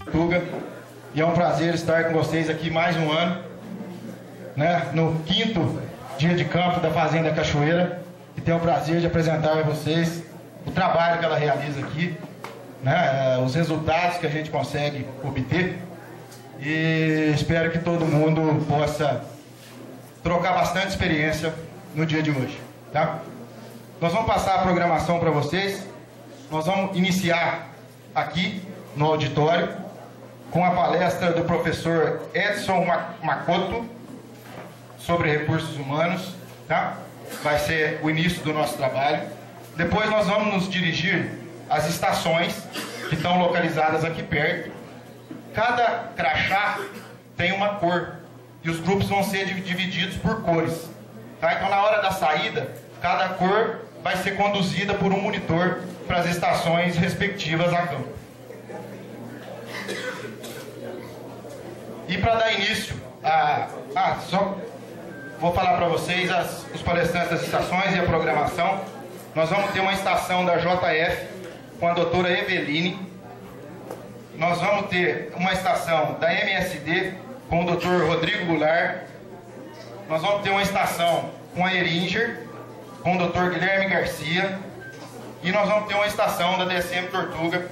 Tuga, e é um prazer estar com vocês aqui mais um ano, né, no 5º dia de campo da Fazenda Cachoeira, e tenho o prazer de apresentar a vocês o trabalho que ela realiza aqui, né, os resultados que a gente consegue obter, e espero que todo mundo possa trocar bastante experiência no dia de hoje, tá? Nós vamos passar a programação para vocês. Nós vamos iniciar aqui no auditório com a palestra do professor Edson Makoto sobre recursos humanos, tá? Vai ser o início do nosso trabalho. Depois nós vamos nos dirigir às estações que estão localizadas aqui perto. Cada crachá tem uma cor e os grupos vão ser divididos por cores, tá? Então na hora da saída, cada cor vai ser conduzida por um monitor para as estações respectivas a campo. E para dar início só vou falar para vocês os palestrantes das estações e a programação. Nós vamos ter uma estação da JF com a doutora Eveline. Nós vamos ter uma estação da MSD com o doutor Rodrigo Goulart. Nós vamos ter uma estação com a Eringer, com o doutor Guilherme Garcia. E nós vamos ter uma estação da DSM Tortuga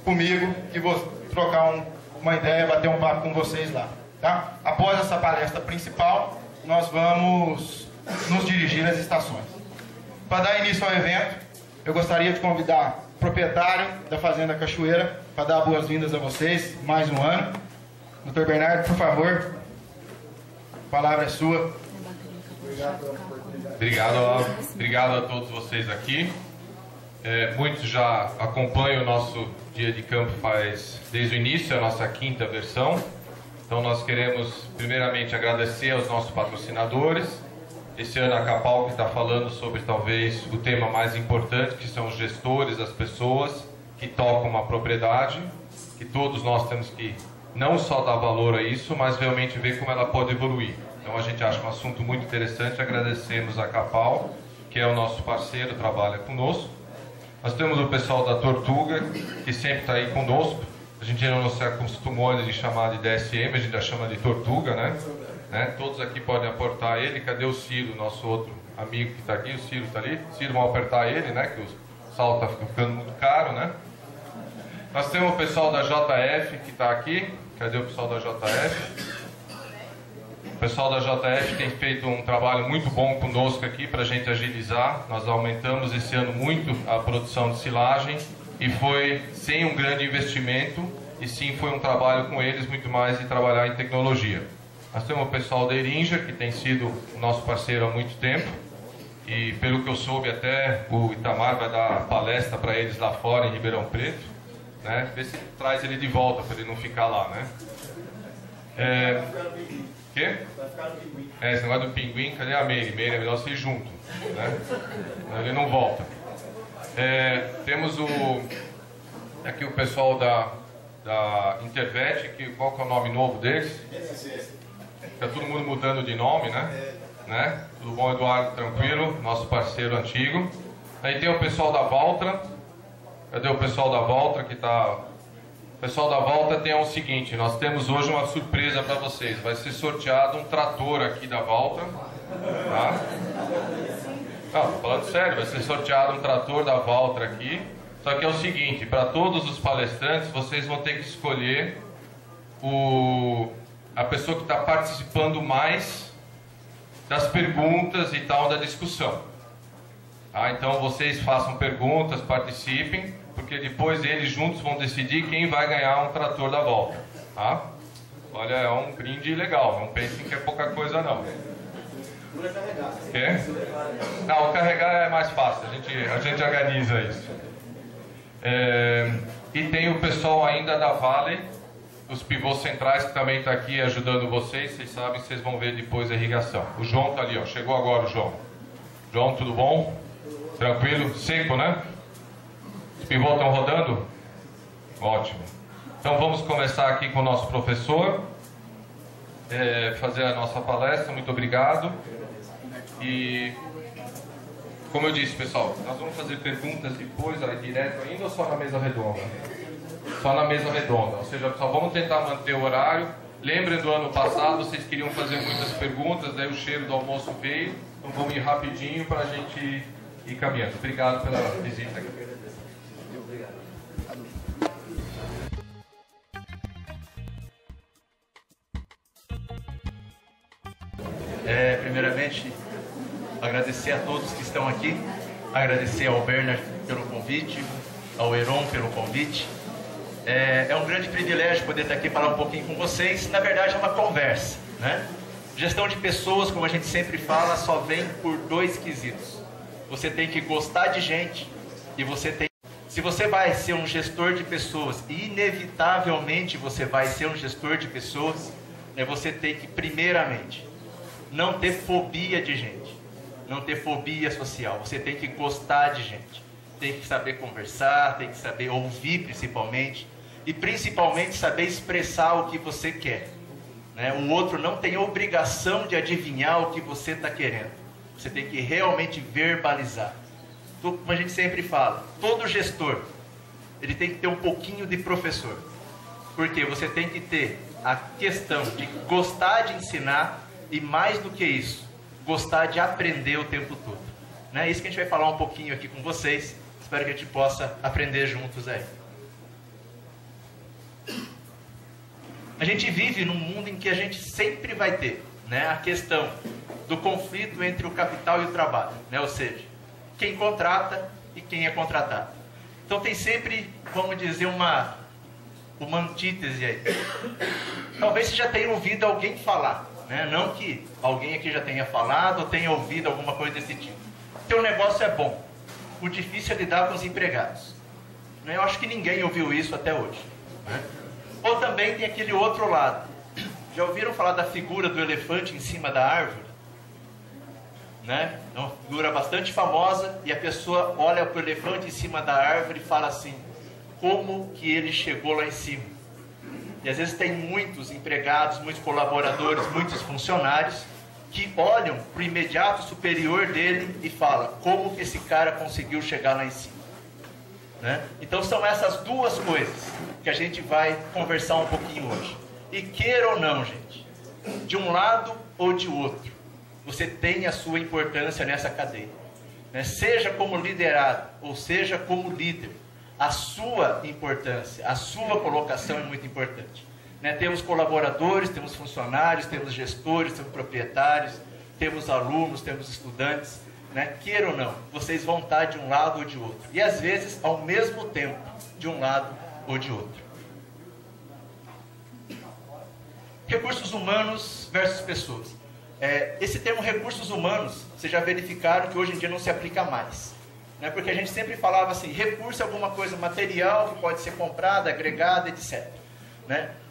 comigo, que vou trocar uma ideia, bater um papo com vocês lá, tá? Após essa palestra principal, nós vamos nos dirigir às estações. Para dar início ao evento, eu gostaria de convidar o proprietário da Fazenda Cachoeira para dar boas-vindas a vocês, mais um ano. Dr. Bernardo, por favor, a palavra é sua. Obrigado a todos vocês aqui. Muitos já acompanham o nosso dia de campo desde o início, a nossa 5ª versão. Então nós queremos primeiramente agradecer aos nossos patrocinadores. Esse ano a Capal que está falando sobre talvez o tema mais importante, que são os gestores, as pessoas que tocam uma propriedade, que todos nós temos que não só dar valor a isso, mas realmente ver como ela pode evoluir. Então a gente acha um assunto muito interessante. Agradecemos a Capal, que é o nosso parceiro, trabalha conosco. Nós temos o pessoal da Tortuga, que sempre está aí conosco. A gente ainda não se acostumou a chamar de DSM, a gente já chama de Tortuga, né? Todos aqui podem aportar ele. Cadê o Ciro, nosso outro amigo que está aqui? O Ciro está ali. Ciro, vamos apertar ele, né? Que o sal está ficando muito caro, né? Nós temos o pessoal da JF que está aqui. Cadê o pessoal da JF? O pessoal da JF tem feito um trabalho muito bom conosco aqui para a gente agilizar. Nós aumentamos esse ano muito a produção de silagem e foi sem um grande investimento, e sim foi um trabalho com eles muito mais de trabalhar em tecnologia. Nós temos o pessoal da Eringer, que tem sido o nosso parceiro há muito tempo, e pelo que eu soube até o Itamar vai dar palestra para eles lá fora em Ribeirão Preto, né? Vê se traz ele de volta para ele não ficar lá, né? Quê? Esse negócio do pinguim, cadê a Meire? Meire é melhor ser junto, né? Ele não volta. Temos aqui o pessoal da Intervet, qual que é o nome novo deles? Está todo mundo mudando de nome, né? Tudo bom, Eduardo? Tranquilo? Nosso parceiro antigo. Aí tem o pessoal da Valtra. Cadê o pessoal da Valtra que está... O pessoal da Valtra tem o seguinte, nós temos hoje uma surpresa para vocês. Vai ser sorteado um trator aqui da Valtra, tá? Não, tô falando sério, vai ser sorteado um trator da Valtra aqui. Só que é o seguinte, para todos os palestrantes, vocês vão ter que escolher a pessoa que está participando mais das perguntas e tal da discussão. Tá? Então vocês façam perguntas, participem, porque depois eles juntos vão decidir quem vai ganhar um trator da Volta. Tá? Olha, é um brinde legal, não pensem que é pouca coisa não. Quê? Não, o carregar é mais fácil, a gente organiza isso. E tem o pessoal ainda da Vale, os pivôs centrais, que também está aqui ajudando vocês. Vocês sabem, vocês vão ver depois a irrigação. O João está ali, ó. Chegou agora o João. João, tudo bom? Tranquilo? Seco, né? Os pivôs estão rodando? Ótimo. Então vamos começar aqui com o nosso professor. Fazer a nossa palestra. Muito obrigado. E... como eu disse, pessoal, nós vamos fazer perguntas depois, direto ainda, ou só na mesa redonda? só na mesa redonda. Ou seja, só vamos tentar manter o horário. Lembrem do ano passado, vocês queriam fazer muitas perguntas, daí o cheiro do almoço veio. Então vamos ir rapidinho para a gente ir caminhando. Obrigado pela visita aqui. Primeiramente, agradecer a todos que estão aqui, agradecer ao Bernard pelo convite, ao Heron pelo convite. É um grande privilégio poder estar aqui falar um pouquinho com vocês. Na verdade, é uma conversa, né? Gestão de pessoas, como a gente sempre fala, só vem por 2 quesitos. Você tem que gostar de gente e você tem... Se você vai ser um gestor de pessoas, e inevitavelmente você vai ser um gestor de pessoas, você tem que, primeiramente, não ter fobia de gente, não ter fobia social. Você tem que gostar de gente, tem que saber conversar, tem que saber ouvir principalmente, e principalmente saber expressar o que você quer. O outro não tem obrigação de adivinhar o que você está querendo. Você tem que realmente verbalizar. Como a gente sempre fala, todo gestor, ele tem que ter um pouquinho de professor. Porque você tem que ter a questão de gostar de ensinar e, mais do que isso, gostar de aprender o tempo todo. É isso que a gente vai falar um pouquinho aqui com vocês. Espero que a gente possa aprender juntos aí. A gente vive num mundo em que a gente sempre vai ter a questão do conflito entre o capital e o trabalho. Ou seja, quem contrata e quem é contratado. Então tem sempre, vamos dizer, uma antítese aí. Talvez você já tenha ouvido alguém falar, não que alguém aqui já tenha falado ou tenha ouvido alguma coisa desse tipo. Teu negócio é bom, o difícil é lidar com os empregados. Eu acho que ninguém ouviu isso até hoje. Ou também tem aquele outro lado. Já ouviram falar da figura do elefante em cima da árvore? É uma figura bastante famosa, e a pessoa olha para o elefante em cima da árvore e fala assim: como que ele chegou lá em cima? E às vezes tem muitos empregados, muitos colaboradores, muitos funcionários que olham para o imediato superior dele e falam: como que esse cara conseguiu chegar lá em cima? Então são essas duas coisas que a gente vai conversar um pouquinho hoje. E queira ou não, gente, de um lado ou de outro, você tem a sua importância nessa cadeia. Seja como liderado, ou seja como líder, a sua importância, a sua colocação é muito importante. Temos colaboradores, temos funcionários, temos gestores, temos proprietários, temos alunos, temos estudantes. Queira ou não, vocês vão estar de um lado ou de outro. E às vezes, ao mesmo tempo, de um lado ou de outro. Recursos humanos versus pessoas. Esse termo recursos humanos, vocês já verificaram que hoje em dia não se aplica mais. Porque a gente sempre falava assim, recurso é alguma coisa material que pode ser comprada, agregada, etc.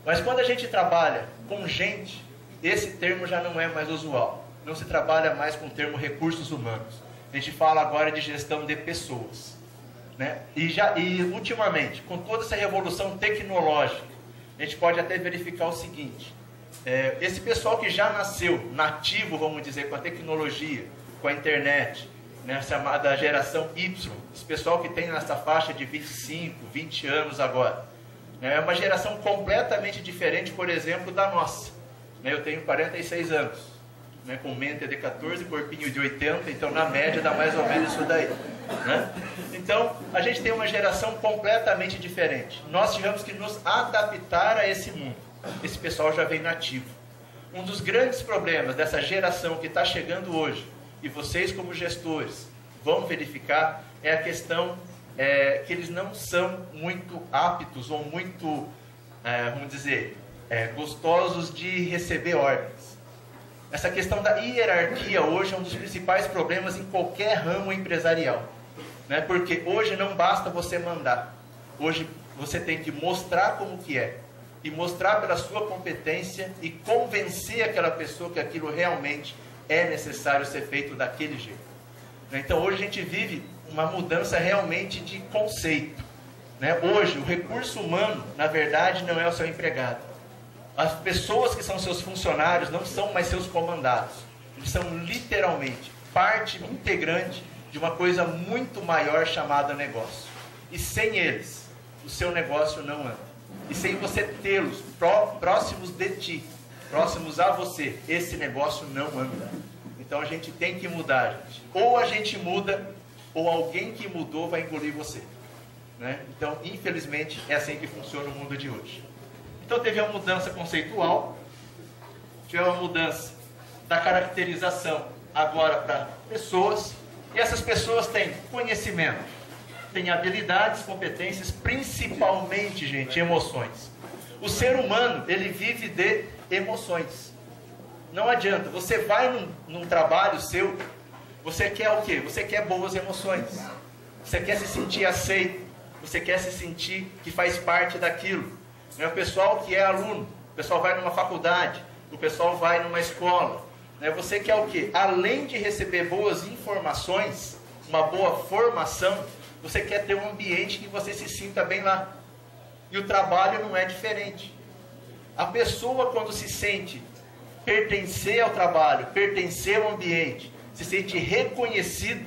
Mas quando a gente trabalha com gente, esse termo já não é mais usual. Não se trabalha mais com o termo recursos humanos. A gente fala agora de gestão de pessoas. E ultimamente, com toda essa revolução tecnológica, a gente pode até verificar o seguinte: esse pessoal que já nasceu nativo, vamos dizer, com a tecnologia, com a internet, chamada geração Y, esse pessoal que tem nessa faixa de 25, 20 anos agora, é uma geração completamente diferente, por exemplo, da nossa. Eu tenho 46 anos. Com mente de 14, corpinho de 80, então na média dá mais ou menos isso daí. Então, a gente tem uma geração completamente diferente. Nós tivemos que nos adaptar a esse mundo. Esse pessoal já vem nativo. Um dos grandes problemas dessa geração que está chegando hoje, e vocês como gestores vão verificar, é a questão que eles não são muito aptos ou muito, vamos dizer, gostosos de receber ordens. Essa questão da hierarquia hoje é um dos principais problemas em qualquer ramo empresarial. Porque hoje não basta você mandar. Hoje você tem que mostrar como que é. E mostrar pela sua competência e convencer aquela pessoa que aquilo realmente é necessário ser feito daquele jeito. Então hoje a gente vive uma mudança realmente de conceito. Hoje o recurso humano, na verdade, não é o seu empregado. As pessoas que são seus funcionários não são mais seus comandados. Eles são literalmente parte integrante de uma coisa muito maior chamada negócio. E sem eles, o seu negócio não anda. e sem você tê-los próximos de ti, próximos a você, esse negócio não anda. Então a gente tem que mudar, gente. Ou a gente muda, ou alguém que mudou vai engolir você, né? Então, infelizmente, é assim que funciona o mundo de hoje. Então teve a mudança conceitual, teve a mudança da caracterização agora para pessoas, e essas pessoas têm conhecimento, têm habilidades, competências, principalmente, gente, emoções. O ser humano, ele vive de emoções. Não adianta, você vai num trabalho seu, você quer o quê? Você quer boas emoções, você quer se sentir aceito, você quer se sentir que faz parte daquilo. O pessoal que é aluno, o pessoal vai numa faculdade, o pessoal vai numa escola, você quer o quê? Além de receber boas informações, uma boa formação, você quer ter um ambiente que você se sinta bem lá. E o trabalho não é diferente. A pessoa, quando se sente pertencer ao trabalho, pertencer ao ambiente, se sente reconhecido,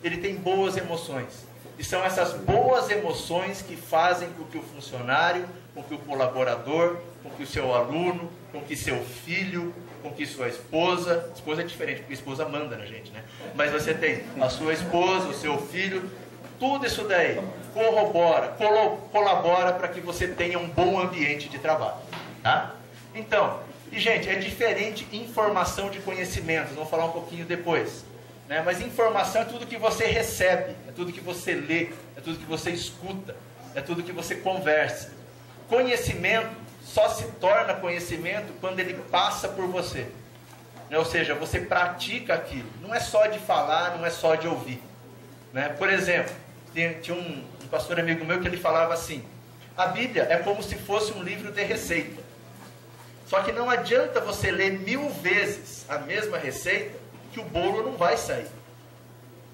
ele tem boas emoções. E são essas boas emoções que fazem com que o funcionário, com que o colaborador, com que o seu aluno, com que seu filho, com que sua esposa é diferente, porque a esposa manda na gente, né? Mas você tem a sua esposa, o seu filho, tudo isso daí colabora para que você tenha um bom ambiente de trabalho, tá? Então, e gente, é diferente informação de conhecimento, vamos falar um pouquinho depois, né? Mas informação é tudo que você recebe, é tudo que você lê, é tudo que você escuta, é tudo que você conversa. Conhecimento só se torna conhecimento quando ele passa por você, né? Ou seja, você pratica aquilo, não é só de falar, não é só de ouvir, né? Por exemplo, tinha um pastor amigo meu que ele falava assim: a Bíblia é como se fosse um livro de receita, só que não adianta você ler 1000 vezes a mesma receita, que o bolo não vai sair.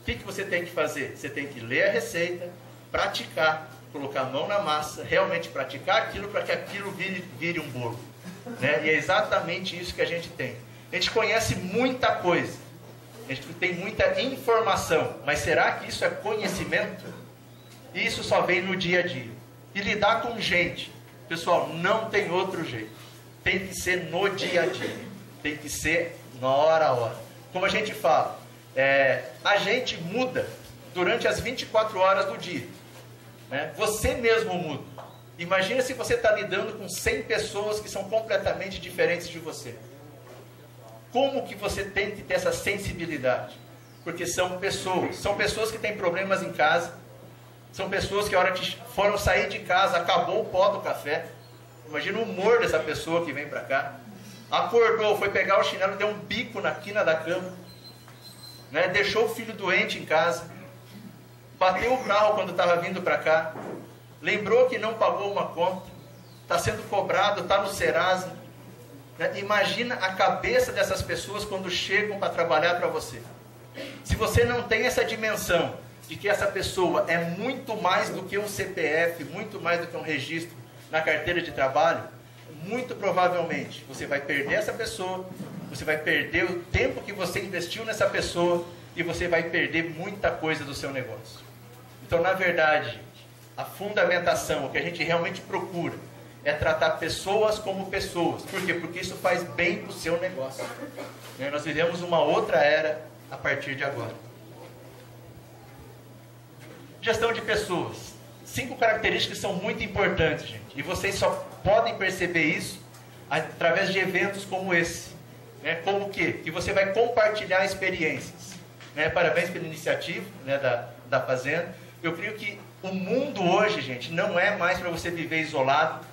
O que você tem que fazer? Você tem que ler a receita, praticar, colocar a mão na massa, realmente praticar aquilo para que aquilo vire um bolo, né? E é exatamente isso que a gente tem. A gente conhece muita coisa, a gente tem muita informação, mas será que isso é conhecimento? Isso só vem no dia a dia. E lidar com gente, pessoal, não tem outro jeito. Tem que ser no dia a dia, tem que ser na hora a hora. Como a gente fala, a gente muda durante as 24 horas do dia, né? Você mesmo muda. Imagina se você está lidando com 100 pessoas que são completamente diferentes de você. Como que você tem que ter essa sensibilidade? Porque são pessoas que têm problemas em casa, são pessoas que a hora que foram sair de casa, acabou o pó do café. Imagina o humor dessa pessoa que vem para cá. Acordou, foi pegar o chinelo, deu um bico na quina da cama, né? Deixou o filho doente em casa, bateu o carro quando estava vindo para cá, lembrou que não pagou uma conta, está sendo cobrado, está no Serasa, né? Imagina a cabeça dessas pessoas quando chegam para trabalhar para você. Se você não tem essa dimensão de que essa pessoa é muito mais do que um CPF, muito mais do que um registro na carteira de trabalho, muito provavelmente você vai perder essa pessoa, você vai perder o tempo que você investiu nessa pessoa e você vai perder muita coisa do seu negócio. Então, na verdade, a fundamentação, o que a gente realmente procura é tratar pessoas como pessoas. Por quê? Porque isso faz bem para o seu negócio, né? Nós vivemos uma outra era a partir de agora. Gestão de pessoas. 5 características são muito importantes, gente. E vocês só podem perceber isso através de eventos como esse, né? Como o quê? Que você vai compartilhar experiências, né? Parabéns pela iniciativa, né, da Fazenda. Eu creio que o mundo hoje, gente, não é mais para você viver isolado,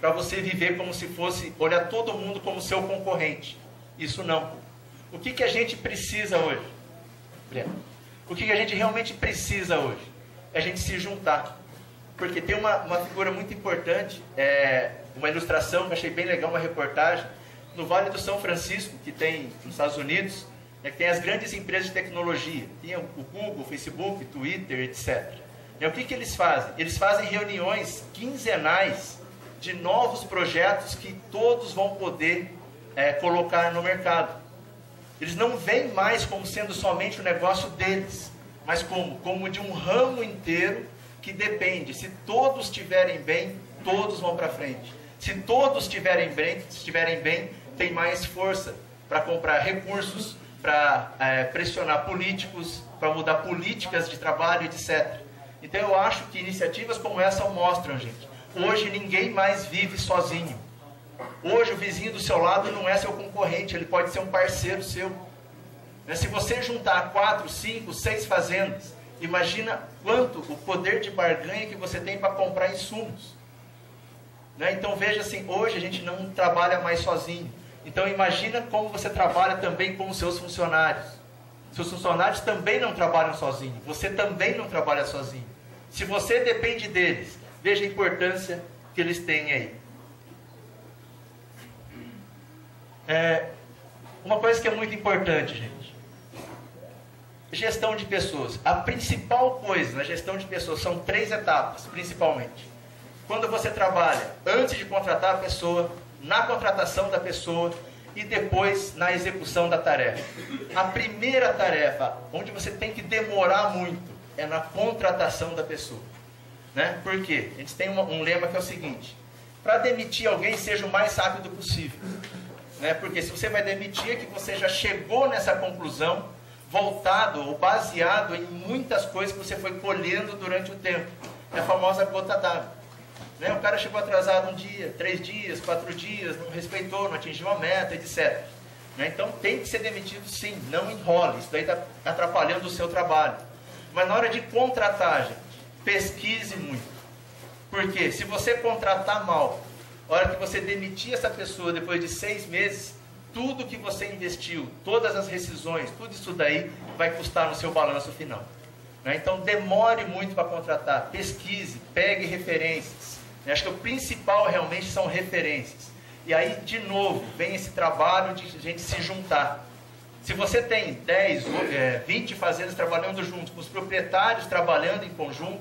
para você viver como se fosse, olhar todo mundo como seu concorrente. Isso não. O que a gente precisa hoje? O que a gente realmente precisa hoje? É a gente se juntar. Porque tem uma figura muito importante, uma ilustração que eu achei bem legal, uma reportagem, no Vale do São Francisco, que tem nos Estados Unidos, que tem as grandes empresas de tecnologia. Tem o Google, o Facebook, o Twitter, etc. O que eles fazem? Eles fazem reuniões quinzenais de novos projetos que todos vão poder colocar no mercado. Eles não veem mais como sendo somente o negócio deles, mas como de um ramo inteiro que depende. Se todos estiverem bem, todos vão para frente. Se todos estiverem bem, tem mais força para comprar recursos, para pressionar políticos, para mudar políticas de trabalho, etc. Então eu acho que iniciativas como essa mostram, gente, hoje ninguém mais vive sozinho. Hoje o vizinho do seu lado não é seu concorrente, ele pode ser um parceiro seu. Se você juntar 4, 5, 6 fazendas, imagina quanto o poder de barganha que você tem para comprar insumos. Então veja assim, hoje a gente não trabalha mais sozinho. Então imagina como você trabalha também com os seus funcionários. Seus funcionários também não trabalham sozinhos. Você também não trabalha sozinho. Se você depende deles, veja a importância que eles têm aí. Uma coisa que é muito importante, gente. Gestão de pessoas. A principal coisa na gestão de pessoas são 3 etapas, principalmente. Quando você trabalha antes de contratar a pessoa, na contratação da pessoa e depois na execução da tarefa. A primeira tarefa, onde você tem que demorar muito, é na contratação da pessoa. Por quê? A gente tem um lema que é o seguinte: para demitir alguém, seja o mais rápido possível. Porque se você vai demitir, é que você já chegou nessa conclusão, voltado ou baseado em muitas coisas que você foi colhendo durante o tempo. É a famosa gota d'água. O cara chegou atrasado 1 dia, 3 dias, 4 dias, não respeitou, não atingiu a meta, etc. Então tem que ser demitido sim, não enrole, isso daí está atrapalhando o seu trabalho. Mas na hora de contratar, gente, pesquise muito. Porque se você contratar mal, a hora que você demitir essa pessoa depois de 6 meses, tudo que você investiu, todas as rescisões, tudo isso daí vai custar no seu balanço final. Então demore muito para contratar, pesquise, pegue referências. Acho que o principal realmente são referências. E aí, de novo, vem esse trabalho de a gente se juntar. Se você tem 10, 20 fazendas trabalhando junto, com os proprietários trabalhando em conjunto,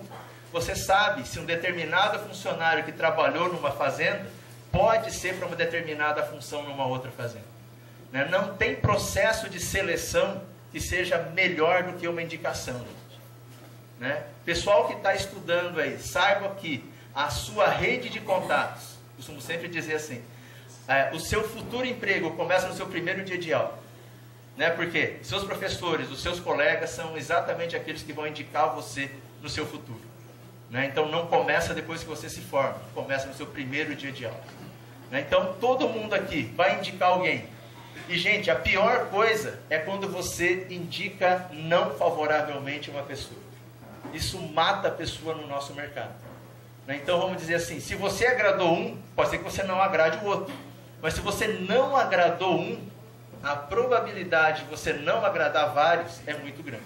você sabe se um determinado funcionário que trabalhou numa fazenda pode ser para uma determinada função numa outra fazenda. Não tem processo de seleção que seja melhor do que uma indicação. Pessoal que está estudando aí, saiba que a sua rede de contatos, costumo sempre dizer assim, o seu futuro emprego começa no seu primeiro dia de aula. Porque seus professores, os seus colegas são exatamente aqueles que vão indicar você no seu futuro. Então não começa depois que você se forma, começa no seu primeiro dia de aula. Então todo mundo aqui vai indicar alguém. E gente, a pior coisa é quando você indica não favoravelmente uma pessoa. Isso mata a pessoa no nosso mercado. Então vamos dizer assim, se você agradou um, pode ser que você não agrade o outro. Mas se você não agradou um, a probabilidade de você não agradar vários é muito grande.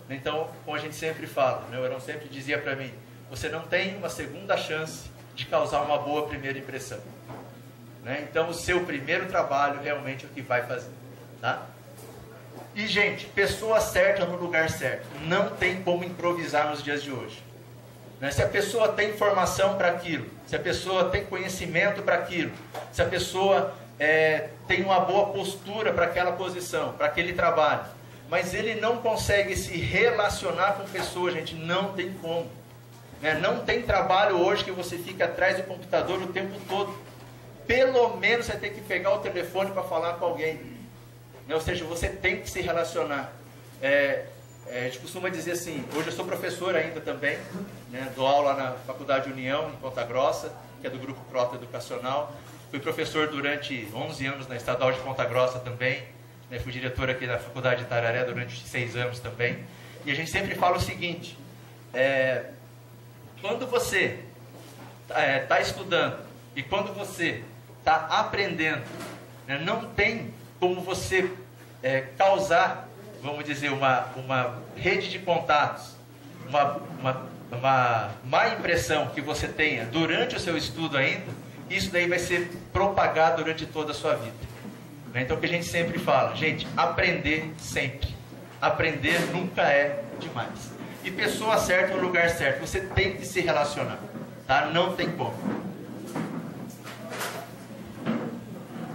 Então, como a gente sempre fala, o Heron sempre dizia para mim, você não tem uma segunda chance de causar uma boa primeira impressão. Então o seu primeiro trabalho realmente é o que vai fazer. E gente, pessoa certa no lugar certo. Não tem como improvisar nos dias de hoje. Se a pessoa tem formação para aquilo, se a pessoa tem conhecimento para aquilo, se a pessoa tem uma boa postura para aquela posição, para aquele trabalho, mas ele não consegue se relacionar com pessoas, gente, não tem como. Não tem trabalho hoje que você fica atrás do computador o tempo todo. Pelo menos você tem que pegar o telefone para falar com alguém. Ou seja, você tem que se relacionar. A gente costuma dizer assim, hoje eu sou professor ainda também, dou aula na Faculdade União, em Ponta Grossa, que é do Grupo Frota Educacional. Fui professor durante 11 anos na Estadual de Ponta Grossa também, fui diretor aqui da Faculdade de Itararé durante 6 anos também. E a gente sempre fala o seguinte, quando você está estudando e quando você está aprendendo, não tem como você causar, vamos dizer, uma rede de contatos, uma má impressão que você tenha durante o seu estudo ainda, isso daí vai ser propagado durante toda a sua vida. Então o que a gente sempre fala, gente, aprender sempre. Aprender nunca é demais. E pessoa certa no lugar certo, você tem que se relacionar, Não tem como.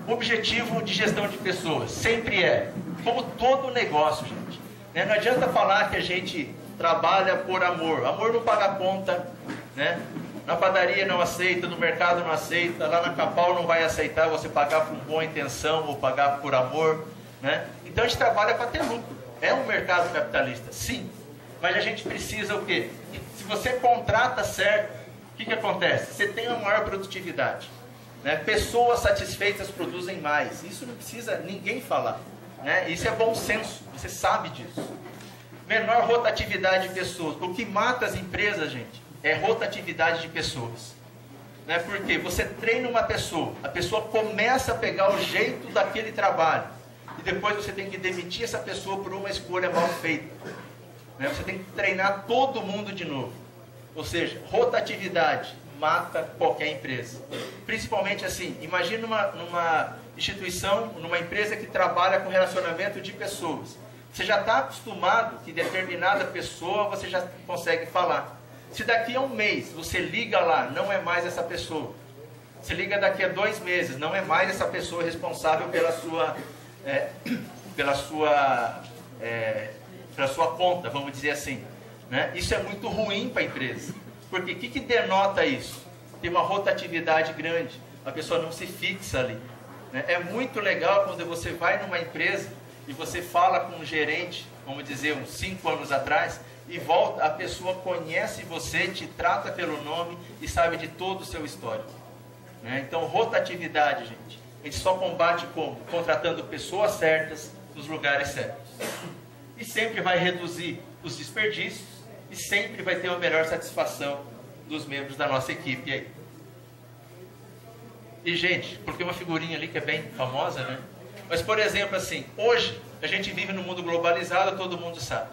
O objetivo de gestão de pessoas sempre é, como todo negócio, gente, não adianta falar que a gente trabalha por amor. Amor não paga conta, Na padaria não aceita, no mercado não aceita, lá na Capal não vai aceitar você pagar com boa intenção ou pagar por amor, né? Então a gente trabalha para ter lucro. É um mercado capitalista, sim. Mas a gente precisa o quê? Se você contrata certo, o que acontece? Você tem uma maior produtividade, né? Pessoas satisfeitas produzem mais. Isso não precisa ninguém falar, né? Isso é bom senso, você sabe disso. Menor rotatividade de pessoas. O que mata as empresas, gente, é rotatividade de pessoas, né? Porque você treina uma pessoa, a pessoa começa a pegar o jeito daquele trabalho, e depois você tem que demitir essa pessoa por uma escolha mal feita, né? Você tem que treinar todo mundo de novo. Ou seja, rotatividade mata qualquer empresa. Principalmente assim, imagine numa instituição, numa empresa que trabalha com relacionamento de pessoas. Você já está acostumado que determinada pessoa você já consegue falar. Se daqui a um mês você liga lá, não é mais essa pessoa. Se liga daqui a 2 meses, não é mais essa pessoa responsável pela sua conta, vamos dizer assim, né? Isso é muito ruim para a empresa. Porque o que denota isso? Tem uma rotatividade grande, a pessoa não se fixa ali, né? É muito legal quando você vai numa empresa e você fala com um gerente, vamos dizer, uns 5 anos atrás, e volta, a pessoa conhece você, te trata pelo nome e sabe de todo o seu histórico, né? Então, rotatividade, gente, a gente só combate como? Contratando pessoas certas nos lugares certos. E sempre vai reduzir os desperdícios e sempre vai ter uma melhor satisfação dos membros da nossa equipe aí. E, gente, porque uma figurinha ali que é bem famosa, né? Mas, por exemplo, assim, hoje a gente vive num mundo globalizado, todo mundo sabe,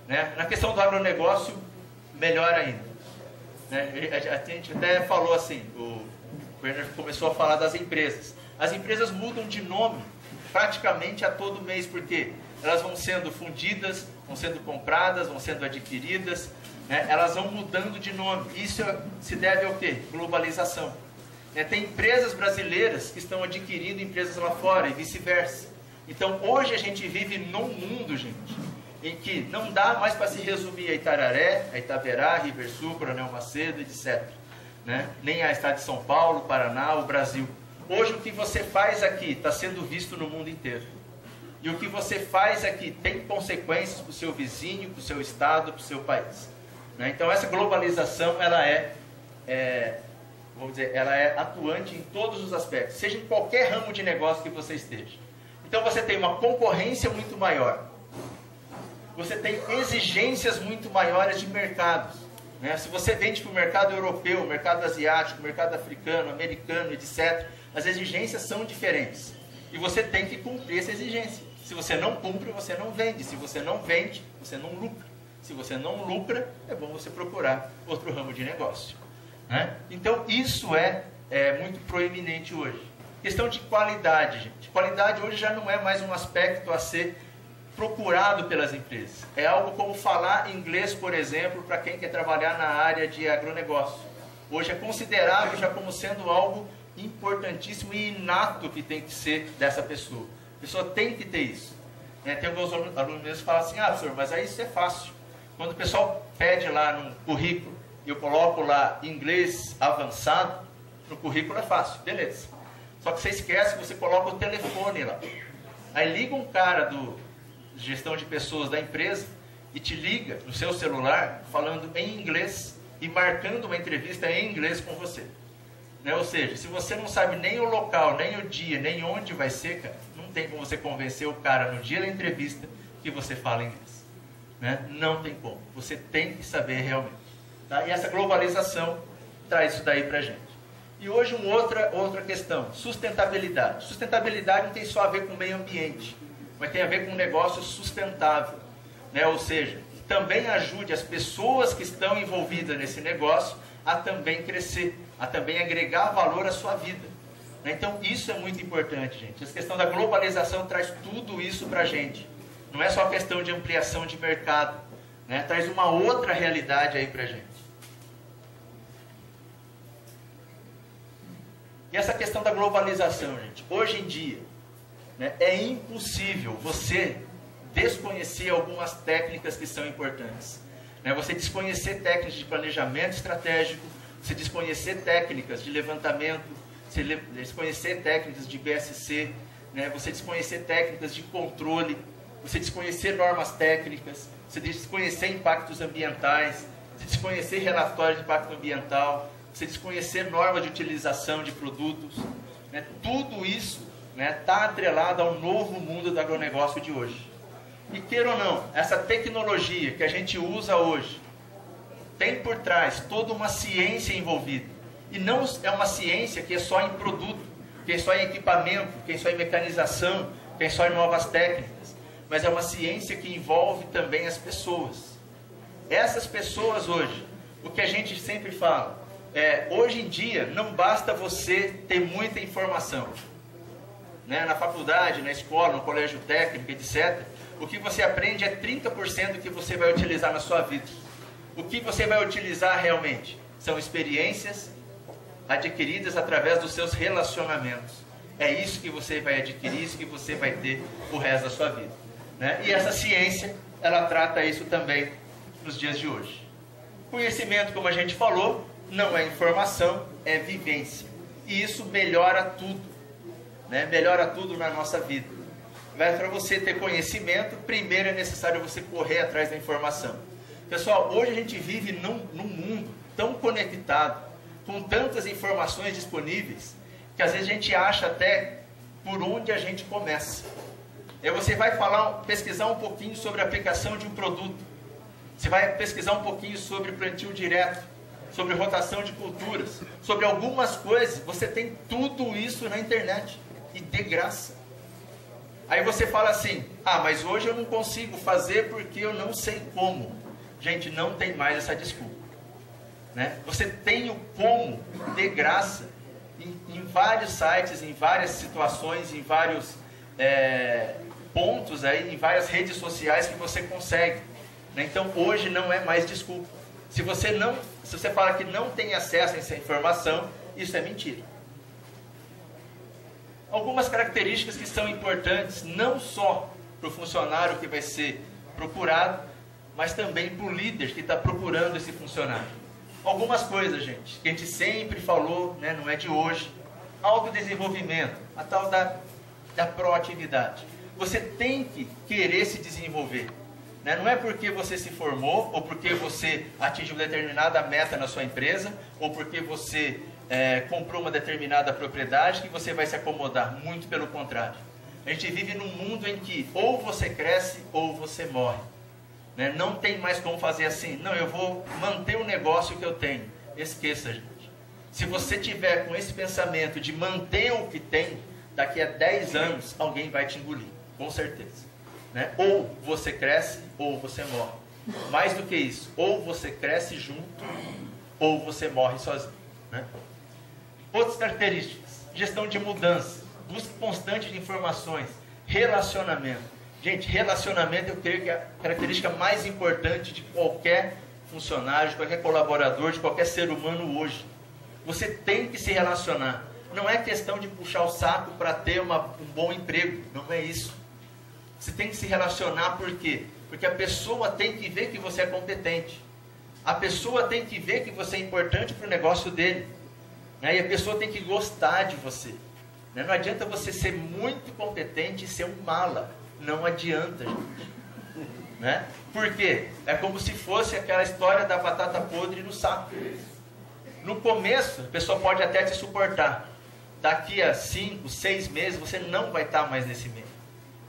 né? Na questão do agronegócio, melhor ainda, né? A gente até falou assim, o Werner começou a falar das empresas. As empresas mudam de nome praticamente a todo mês, porque elas vão sendo fundidas, vão sendo compradas, vão sendo adquiridas, né? Elas vão mudando de nome. Isso se deve ao quê? Globalização. Tem empresas brasileiras que estão adquirindo empresas lá fora e vice-versa. Então, hoje a gente vive num mundo, gente, em que não dá mais para se resumir a Itararé, a Itaberá, Riversul, Coronel Macedo, etc., né? Nem a estado de São Paulo, Paraná, o Brasil. Hoje o que você faz aqui está sendo visto no mundo inteiro. E o que você faz aqui tem consequências para o seu vizinho, para o seu estado, para o seu país, né? Então essa globalização, ela vamos dizer, ela é atuante em todos os aspectos, seja em qualquer ramo de negócio que você esteja. Então você tem uma concorrência muito maior. Você tem exigências muito maiores de mercados, né? Se você vende para o mercado europeu, mercado asiático, mercado africano, americano, etc., as exigências são diferentes. E você tem que cumprir essa exigência. Se você não cumpre, você não vende. Se você não vende, você não lucra. Se você não lucra, é bom você procurar outro ramo de negócio, né? Então, isso é muito proeminente hoje. Questão de qualidade, gente. Qualidade hoje já não é mais um aspecto a ser procurado pelas empresas. É algo como falar inglês, por exemplo, para quem quer trabalhar na área de agronegócio. Hoje é considerável já como sendo algo importantíssimo e inato que tem que ser dessa pessoa. A pessoa tem que ter isso. Tem alguns alunos meus que falam assim, professor, mas aí isso é fácil. Quando o pessoal pede lá no currículo, eu coloco lá inglês avançado, no currículo é fácil, beleza. Só que você esquece que você coloca o telefone lá. Aí liga um cara do gestão de pessoas da empresa e te liga no seu celular falando em inglês e marcando uma entrevista em inglês com você, né? Ou seja, se você não sabe nem o local, nem o dia, nem onde vai ser, cara, não tem como você convencer o cara no dia da entrevista que você fala inglês, né? Não tem como. Você tem que saber realmente, tá? E essa globalização traz isso daí pra gente. E hoje outra questão, sustentabilidade. Sustentabilidade não tem só a ver com o meio ambiente, mas tem a ver com um negócio sustentável, né? Ou seja, que também ajude as pessoas que estão envolvidas nesse negócio a também crescer, a também agregar valor à sua vida, né? Então isso é muito importante, gente. Essa questão da globalização traz tudo isso para a gente. Não é só questão de ampliação de mercado, né? Traz uma outra realidade aí para a gente. E essa questão da globalização, gente, hoje em dia, né, é impossível você desconhecer algumas técnicas que são importantes, né? Você desconhecer técnicas de planejamento estratégico, você desconhecer técnicas de levantamento, você desconhecer técnicas de BSC, né? Você desconhecer técnicas de controle, você desconhecer normas técnicas, você desconhecer impactos ambientais, você desconhecer relatório de impacto ambiental, você desconhecer norma de utilização de produtos, né? Tudo isso está atrelado ao novo mundo do agronegócio de hoje. E queira ou não, essa tecnologia que a gente usa hoje tem por trás toda uma ciência envolvida. E não é uma ciência que é só em produto, que é só em equipamento, que é só em mecanização, que é só em novas técnicas. Mas é uma ciência que envolve também as pessoas. Essas pessoas hoje, o que a gente sempre fala, hoje em dia não basta você ter muita informação. Né? Na faculdade, na escola, no colégio técnico, etc., o que você aprende é 30% do que você vai utilizar na sua vida. O que você vai utilizar realmente são experiências adquiridas através dos seus relacionamentos. É isso que você vai adquirir, isso que você vai ter o resto da sua vida. Né? E essa ciência, ela trata isso também nos dias de hoje. Conhecimento, como a gente falou, não é informação, é vivência. E isso melhora tudo. Né? Melhora tudo na nossa vida. Mas para você ter conhecimento, primeiro é necessário você correr atrás da informação. Pessoal, hoje a gente vive num mundo tão conectado, com tantas informações disponíveis, que às vezes a gente acha até por onde a gente começa. Aí você vai pesquisar um pouquinho sobre a aplicação de um produto. Você vai pesquisar um pouquinho sobre plantio direto, sobre rotação de culturas, sobre algumas coisas. Você tem tudo isso na internet. E de graça. Aí você fala assim, mas hoje eu não consigo fazer porque eu não sei como. Gente, não tem mais essa desculpa. Né? Você tem o como de graça em vários sites, em várias situações, em vários pontos, aí, em várias redes sociais que você consegue. Né? Então hoje não é mais desculpa. Se você fala que não tem acesso a essa informação, isso é mentira. Algumas características que são importantes, não só para o funcionário que vai ser procurado, mas também para o líder que está procurando esse funcionário. Algumas coisas, gente, que a gente sempre falou, né, não é de hoje. Autodesenvolvimento, a tal da proatividade. Você tem que querer se desenvolver. Né? Não é porque você se formou, ou porque você atingiu determinada meta na sua empresa, ou porque você comprou uma determinada propriedade que você vai se acomodar. Muito pelo contrário. A gente vive num mundo em que ou você cresce ou você morre. Né? Não tem mais como fazer assim, não, eu vou manter o negócio que eu tenho. Esqueça, gente. Se você tiver com esse pensamento de manter o que tem, daqui a 10 anos alguém vai te engolir, com certeza. Né? Ou você cresce ou você morre. Mais do que isso, ou você cresce junto ou você morre sozinho. Né? Outras características: gestão de mudança, busca constante de informações, relacionamento. Gente, relacionamento eu creio que é a característica mais importante de qualquer funcionário, de qualquer colaborador, de qualquer ser humano hoje. Você tem que se relacionar. Não é questão de puxar o saco para ter um bom emprego, não é isso. Você tem que se relacionar por quê? Porque a pessoa tem que ver que você é competente. A pessoa tem que ver que você é importante para o negócio dele. Né? E a pessoa tem que gostar de você. Né? Não adianta você ser muito competente e ser um mala. Não adianta, gente. Né? Por quê? É como se fosse aquela história da batata podre no saco. No começo, a pessoa pode até te suportar. Daqui a 5, 6 meses, você não vai estar mais nesse meio.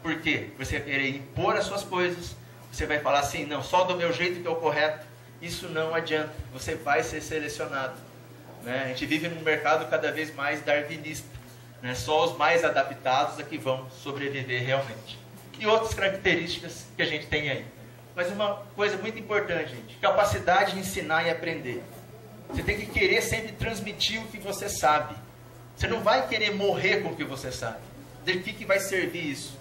Por quê? Você vai querer impor as suas coisas. Você vai falar assim, não, só do meu jeito que é o correto. Isso não adianta. Você vai ser selecionado. Né? A gente vive num mercado cada vez mais darwinista. Né? Só os mais adaptados é que vão sobreviver realmente. E outras características que a gente tem aí. Mas uma coisa muito importante, gente. Capacidade de ensinar e aprender. Você tem que querer sempre transmitir o que você sabe. Você não vai querer morrer com o que você sabe. De que vai servir isso?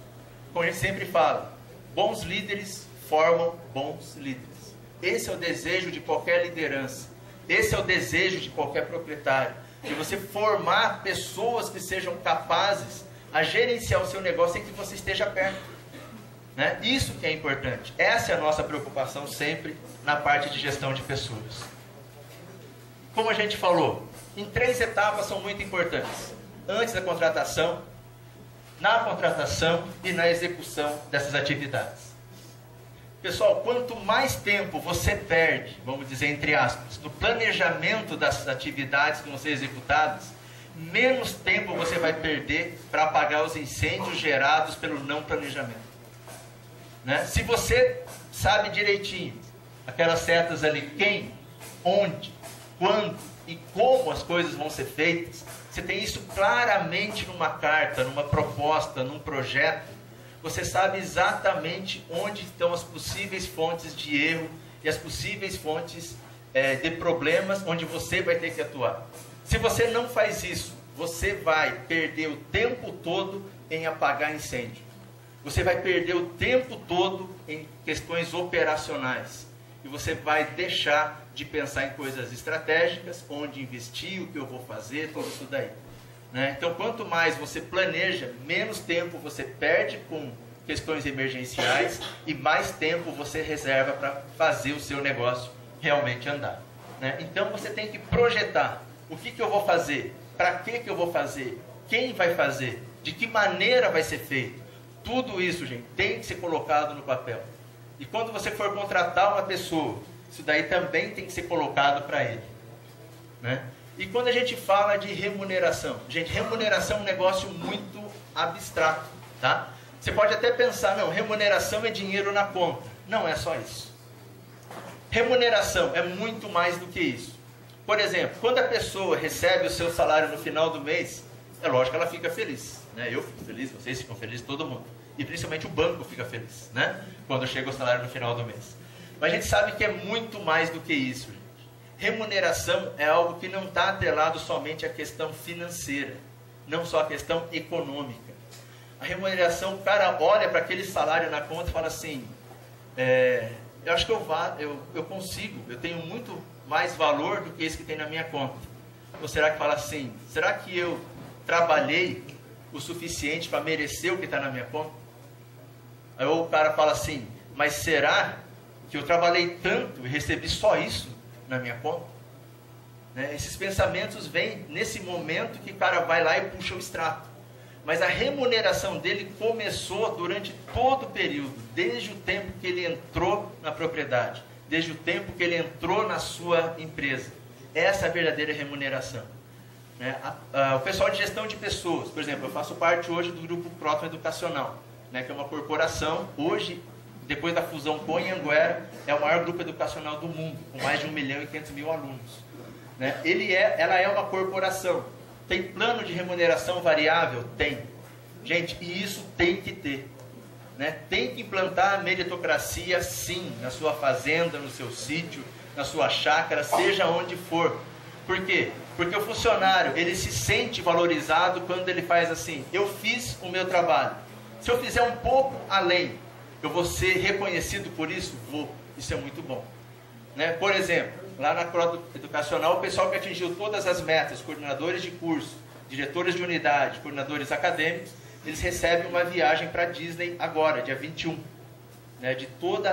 Como a gente sempre fala, bons líderes formam bons líderes. Esse é o desejo de qualquer liderança. Esse é o desejo de qualquer proprietário. De você formar pessoas que sejam capazes a gerenciar o seu negócio sem que você esteja perto. Né? Isso que é importante. Essa é a nossa preocupação sempre na parte de gestão de pessoas. como a gente falou, em 3 etapas são muito importantes. Antes da contratação, na contratação e na execução dessas atividades. Pessoal, quanto mais tempo você perde, vamos dizer entre aspas, no planejamento das atividades que vão ser executadas, menos tempo você vai perder para apagar os incêndios gerados pelo não planejamento. Né? Se você sabe direitinho aquelas setas ali, quem, onde, quando e como as coisas vão ser feitas, você tem isso claramente numa carta, numa proposta, num projeto, você sabe exatamente onde estão as possíveis fontes de erro e as possíveis fontes de problemas onde você vai ter que atuar. Se você não faz isso, você vai perder o tempo todo em apagar incêndio. Você vai perder o tempo todo em questões operacionais. E você vai deixar de pensar em coisas estratégicas, onde investir, o que eu vou fazer, tudo isso daí. Né? Então, quanto mais você planeja, menos tempo você perde com questões emergenciais e mais tempo você reserva para fazer o seu negócio realmente andar. Né? Então, você tem que projetar o que eu vou fazer, para que eu vou fazer, quem vai fazer, de que maneira vai ser feito. Tudo isso, gente, tem que ser colocado no papel. E quando você for contratar uma pessoa, isso daí também tem que ser colocado para ele. Né? E quando a gente fala de remuneração, gente, remuneração é um negócio muito abstrato, tá? Você pode até pensar, não, remuneração é dinheiro na conta. Não é só isso. Remuneração é muito mais do que isso. Por exemplo, quando a pessoa recebe o seu salário no final do mês, é lógico que ela fica feliz. Né? Eu fico feliz, vocês ficam felizes, todo mundo. E principalmente o banco fica feliz, né? Quando chega o salário no final do mês. Mas a gente sabe que é muito mais do que isso, gente. Remuneração é algo que não está atrelado somente à questão financeira, não só à questão econômica. A remuneração, o cara olha para aquele salário na conta e fala assim, eu acho que eu consigo, eu tenho muito mais valor do que esse que tem na minha conta. Ou será que fala assim, será que eu trabalhei o suficiente para merecer o que está na minha conta? Aí o cara fala assim, mas será que eu trabalhei tanto e recebi só isso na minha conta? Né? Esses pensamentos vêm nesse momento que o cara vai lá e puxa o extrato. Mas a remuneração dele começou durante todo o período, desde o tempo que ele entrou na propriedade, desde o tempo que ele entrou na sua empresa. Essa é a verdadeira remuneração. Né? O pessoal de gestão de pessoas, por exemplo, eu faço parte hoje do grupo Próton Educacional, né, que é uma corporação, hoje, depois da fusão com a Anhanguera, é o maior grupo educacional do mundo, com mais de 1.500.000 alunos. Né? Ela é uma corporação. Tem plano de remuneração variável? Tem. Gente, e isso tem que ter. Né? Tem que implantar a meritocracia, sim, na sua fazenda, no seu sítio, na sua chácara, seja onde for. Por quê? Porque o funcionário, ele se sente valorizado quando ele faz assim, eu fiz o meu trabalho. Se eu fizer um pouco além, eu vou ser reconhecido por isso? Vou. Isso é muito bom. Né? Por exemplo, lá na Próton Educacional, o pessoal que atingiu todas as metas, coordenadores de curso, diretores de unidade, coordenadores acadêmicos, eles recebem uma viagem para a Disney agora, dia 21, né, de todo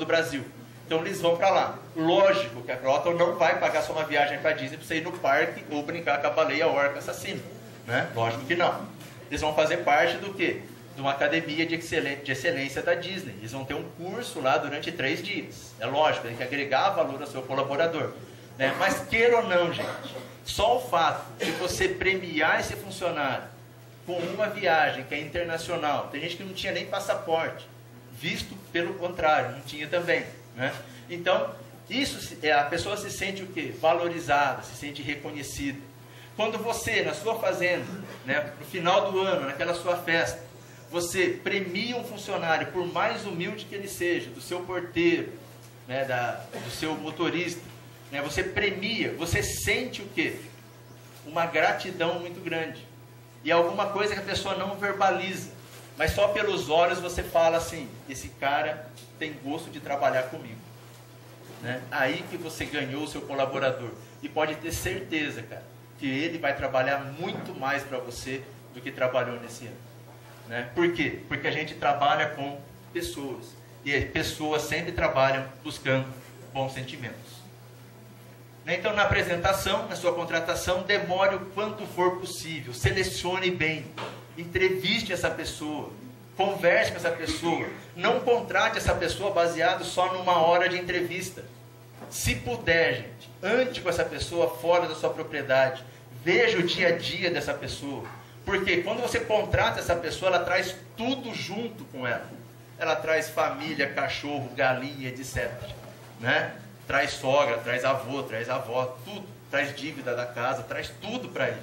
o Brasil. Então eles vão para lá. Lógico que a Próton não vai pagar só uma viagem para a Disney para você ir no parque ou brincar com a baleia orca assassina. Né? Lógico que não. Eles vão fazer parte do quê? De uma academia de excelência da Disney. Eles vão ter um curso lá durante 3 dias. É lógico, tem que agregar valor ao seu colaborador. Né? Mas queira ou não, gente, só o fato de você premiar esse funcionário com uma viagem que é internacional, tem gente que não tinha nem passaporte, visto pelo contrário, não tinha também. Né? Então, a pessoa se sente o quê? Valorizada, se sente reconhecida. Quando você, na sua fazenda, né, no final do ano, naquela sua festa, você premia um funcionário, por mais humilde que ele seja, do seu porteiro, né, do seu motorista, né, você premia, você sente o quê? Uma gratidão muito grande. E alguma coisa que a pessoa não verbaliza, mas só pelos olhos você fala assim, esse cara tem gosto de trabalhar comigo. Né? Aí que você ganhou o seu colaborador. E pode ter certeza, cara, que ele vai trabalhar muito mais para você do que trabalhou nesse ano. Né? Por quê? Porque a gente trabalha com pessoas. E pessoas sempre trabalham buscando bons sentimentos. Então, na apresentação, na sua contratação, demore o quanto for possível, selecione bem, entreviste essa pessoa, converse com essa pessoa, não contrate essa pessoa baseado só numa hora de entrevista. Se puder, gente, ande com essa pessoa fora da sua propriedade, veja o dia a dia dessa pessoa, porque quando você contrata essa pessoa, ela traz tudo junto com ela. Ela traz família, cachorro, galinha, etc. Né? Traz sogra, traz avô, traz avó, tudo. Traz dívida da casa, traz tudo para ele.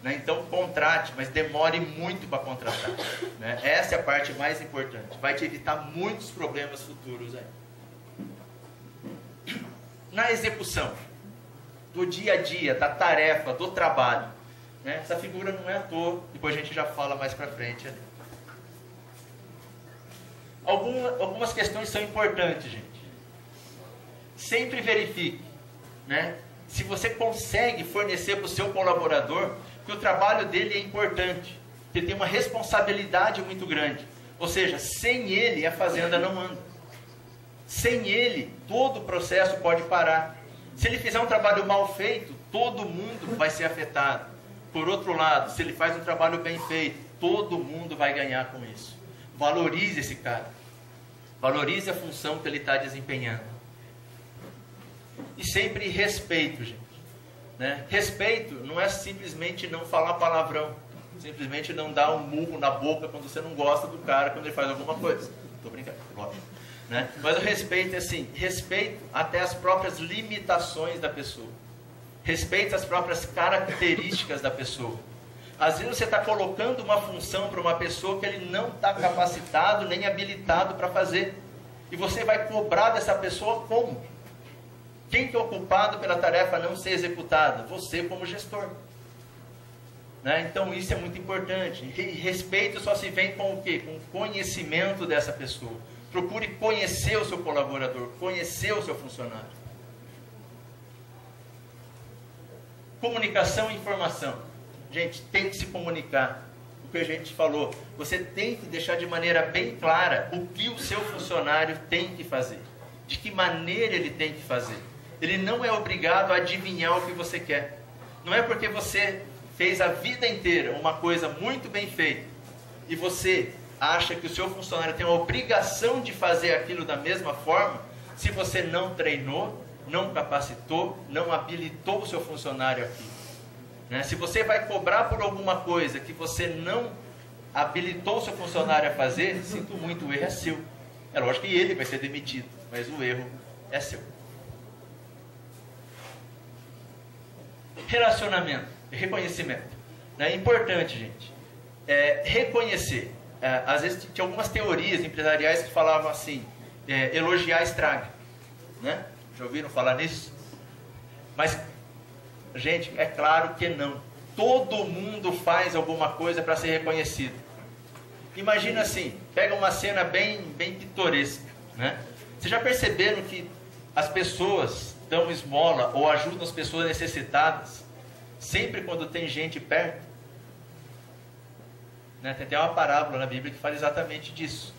Né? Então, contrate, mas demore muito para contratar. Né? Essa é a parte mais importante. Vai te evitar muitos problemas futuros aí. Na execução do dia a dia, da tarefa, do trabalho. Né? Essa figura não é à toa, depois a gente já fala mais para frente ali. Algumas questões são importantes, gente. Sempre verifique, né, se você consegue fornecer para o seu colaborador que o trabalho dele é importante, que ele tem uma responsabilidade muito grande. Ou seja, sem ele a fazenda não anda. Sem ele, todo o processo pode parar. Se ele fizer um trabalho mal feito, todo mundo vai ser afetado. Por outro lado, se ele faz um trabalho bem feito, todo mundo vai ganhar com isso. Valorize esse cara. Valorize a função que ele está desempenhando. E sempre respeito, gente. Né? Respeito não é simplesmente não falar palavrão. Simplesmente não dar um murro na boca quando você não gosta do cara, quando ele faz alguma coisa. Estou brincando, lógico. Né? Mas o respeito é assim, respeito até as próprias limitações da pessoa. Respeito as próprias características da pessoa. Às vezes você está colocando uma função para uma pessoa que ele não está capacitado nem habilitado para fazer. E você vai cobrar dessa pessoa como? Quem que é o culpado pela tarefa não ser executada? Você como gestor. Né? Então isso é muito importante. Respeito só se vem com o quê? Com o conhecimento dessa pessoa. Procure conhecer o seu colaborador, conhecer o seu funcionário. Comunicação e informação. Gente, tem que se comunicar. O que a gente falou, você tem que deixar de maneira bem clara o que o seu funcionário tem que fazer. De que maneira ele tem que fazer. Ele não é obrigado a adivinhar o que você quer. Não é porque você fez a vida inteira uma coisa muito bem feita e você acha que o seu funcionário tem a obrigação de fazer aquilo da mesma forma, se você não treinou, não capacitou, não habilitou o seu funcionário aqui. Né? Se você vai cobrar por alguma coisa que você não habilitou o seu funcionário a fazer, sinto muito, o erro é seu. É lógico que ele vai ser demitido, mas o erro é seu. Relacionamento, reconhecimento. É importante, gente. Reconhecer. Às vezes tinha algumas teorias empresariais que falavam assim, elogiar estraga. Né? Já ouviram falar nisso? Mas, gente, é claro que não. Todo mundo faz alguma coisa para ser reconhecido. Imagina assim, pega uma cena bem pitoresca. Né? Vocês já perceberam que as pessoas dão esmola ou ajudam as pessoas necessitadas sempre quando tem gente perto? Né? Tem até uma parábola na Bíblia que fala exatamente disso.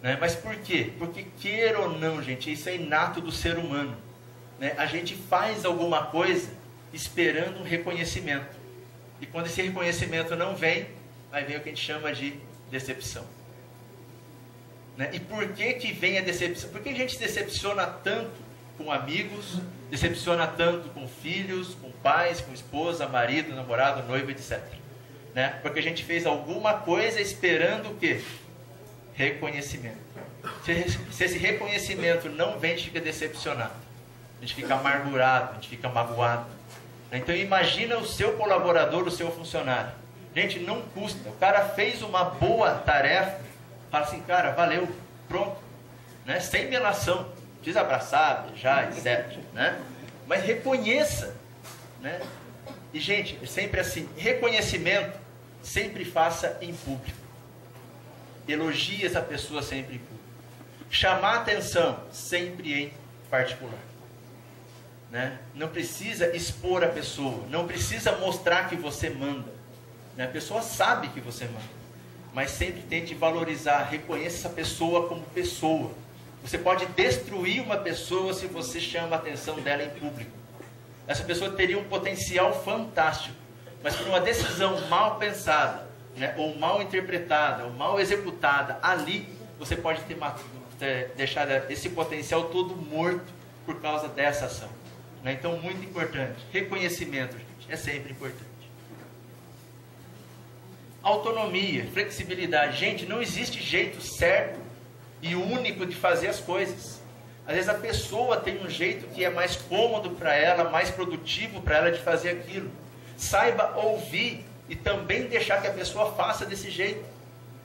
Né? Mas por quê? Porque, queira ou não, gente, isso é inato do ser humano. Né? A gente faz alguma coisa esperando um reconhecimento. E quando esse reconhecimento não vem, aí vem o que a gente chama de decepção. Né? E por que vem a decepção? Por que a gente se decepciona tanto com amigos, decepciona tanto com filhos, com pais, com esposa, marido, namorado, noivo, etc. Né? Porque a gente fez alguma coisa esperando o quê? Reconhecimento. Se esse reconhecimento não vem, a gente fica decepcionado. A gente fica amargurado, a gente fica magoado. Então imagina o seu colaborador, o seu funcionário. Gente, não custa. O cara fez uma boa tarefa, fala assim, cara, valeu, pronto. Né? Sem melação. Não precisa abraçar, beijar, etc. Né? Mas reconheça. Né? E, gente, sempre assim, reconhecimento, sempre faça em público. Elogie essa pessoa sempre em público. Chamar atenção, sempre em particular. Né? Não precisa expor a pessoa, não precisa mostrar que você manda. Né? A pessoa sabe que você manda. Mas sempre tente valorizar, reconheça essa pessoa como pessoa. Você pode destruir uma pessoa se você chama a atenção dela em público. essa pessoa teria um potencial fantástico, mas por uma decisão mal pensada, né, ou mal interpretada, ou mal executada, ali você pode ter deixado esse potencial todo morto por causa dessa ação. Né? Então, muito importante. Reconhecimento, gente, é sempre importante. Autonomia, flexibilidade. Gente, não existe jeito certo e único de fazer as coisas. Às vezes a pessoa tem um jeito que é mais cômodo para ela, mais produtivo para ela de fazer aquilo. Saiba ouvir e também deixar que a pessoa faça desse jeito.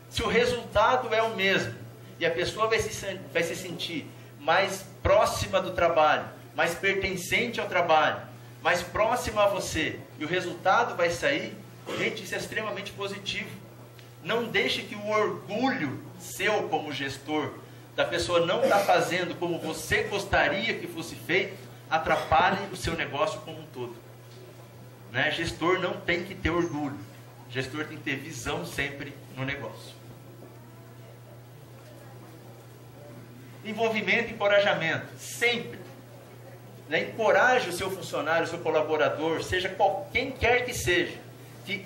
Se o resultado é o mesmo e a pessoa vai se sentir mais próxima do trabalho, mais pertencente ao trabalho, mais próxima a você, e o resultado vai sair, gente, isso é extremamente positivo. Não deixe que o orgulho seu como gestor, da pessoa não estar fazendo como você gostaria que fosse feito, atrapalhe o seu negócio como um todo. Né? Gestor não tem que ter orgulho. Gestor tem que ter visão sempre no negócio. Envolvimento e encorajamento. Sempre. Né? Encoraje o seu funcionário, o seu colaborador, seja quem quer que seja, que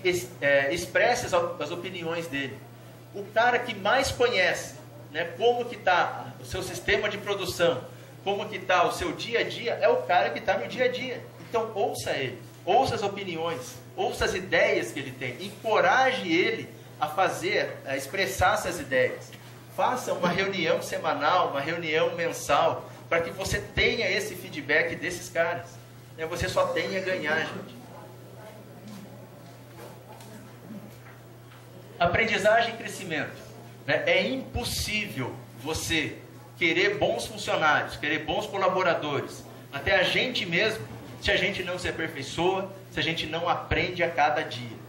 expresse as opiniões dele. O cara que mais conhece, né, como que está o seu sistema de produção, como que está o seu dia a dia, é o cara que está no dia a dia. Então ouça ele, ouça as opiniões, ouça as ideias que ele tem, encoraje ele a expressar essas ideias. Faça uma reunião semanal, uma reunião mensal, para que você tenha esse feedback desses caras. Né? Você só tem a ganhar, gente. Aprendizagem e crescimento. Né? É impossível você querer bons funcionários, querer bons colaboradores, até a gente mesmo, se a gente não se aperfeiçoa, se a gente não aprende a cada dia.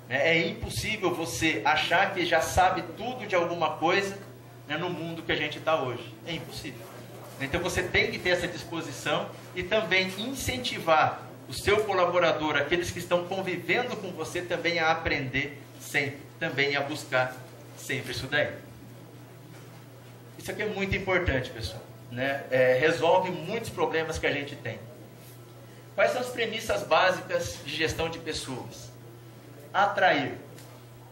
É impossível você achar que já sabe tudo de alguma coisa, né, no mundo que a gente está hoje. É impossível. Então você tem que ter essa disposição e também incentivar o seu colaborador, aqueles que estão convivendo com você, também a aprender sempre, também a buscar sempre isso daí. Isso aqui é muito importante, pessoal. Né? Resolve muitos problemas que a gente tem. Quais são as premissas básicas de gestão de pessoas? Atrair.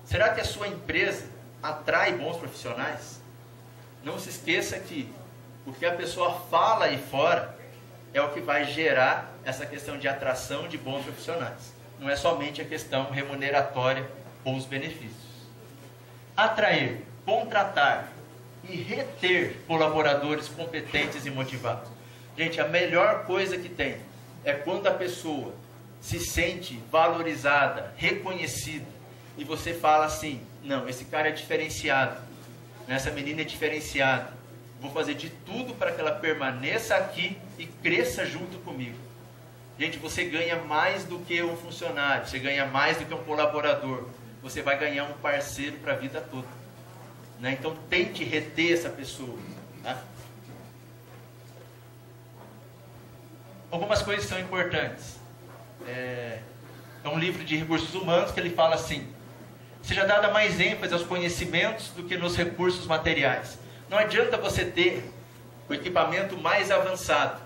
Será que a sua empresa atrai bons profissionais? Não se esqueça que o que a pessoa fala aí fora é o que vai gerar essa questão de atração de bons profissionais. Não é somente a questão remuneratória ou os benefícios. Atrair, contratar e reter colaboradores competentes e motivados. Gente, a melhor coisa que tem é quando a pessoa se sente valorizada, reconhecida, e você fala assim: não, esse cara é diferenciado, essa menina é diferenciada, vou fazer de tudo para que ela permaneça aqui e cresça junto comigo. Gente, você ganha mais do que um funcionário, você ganha mais do que um colaborador, você vai ganhar um parceiro para a vida toda. Né? Então tente reter essa pessoa. Tá? Algumas coisas são importantes. É um livro de recursos humanos que ele fala assim: seja dada mais ênfase aos conhecimentos do que nos recursos materiais. Não adianta você ter o equipamento mais avançado,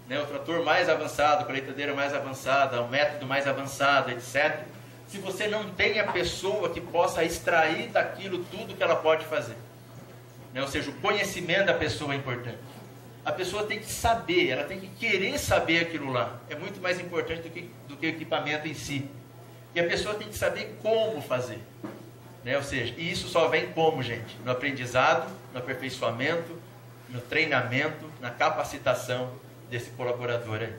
né, o trator mais avançado, a colheitadeira mais avançada, o método mais avançado, etc., se você não tem a pessoa que possa extrair daquilo tudo que ela pode fazer. Né? Ou seja, o conhecimento da pessoa é importante. A pessoa tem que saber, ela tem que querer saber aquilo lá. É muito mais importante do que o equipamento em si. E a pessoa tem que saber como fazer. Né? Ou seja, e isso só vem como, gente? No aprendizado, no aperfeiçoamento, no treinamento, na capacitação desse colaborador aí.